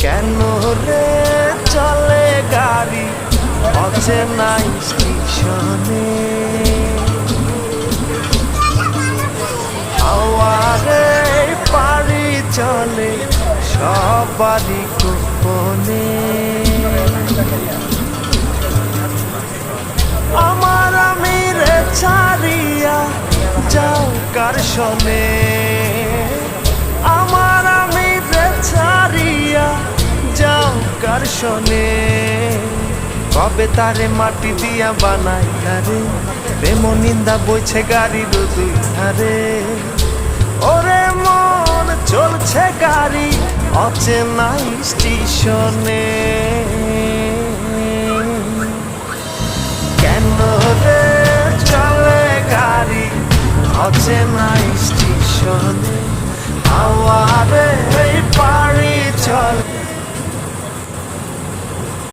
কেন রে চলে গাড়ি অচেনা স্টেশনে? হাওয়ারে পাড়ি চলে সবারই গোপনে। আমার আমি রে ছাড়িয়া যাও কার শোনে? আমার আমি রে ছাড়িয়া যাও কার শোনে? কবে তারে মাটি দিয়া বানাই ধারে, প্রেম নিন্দা বইছে গাড়ির দুই ধারে। ওরে মন চলছে গাড়ি অচেনা স্টেশনে। কেন রে চলে গাড়ি অচেনা স্টেশনে? হাওয়ারে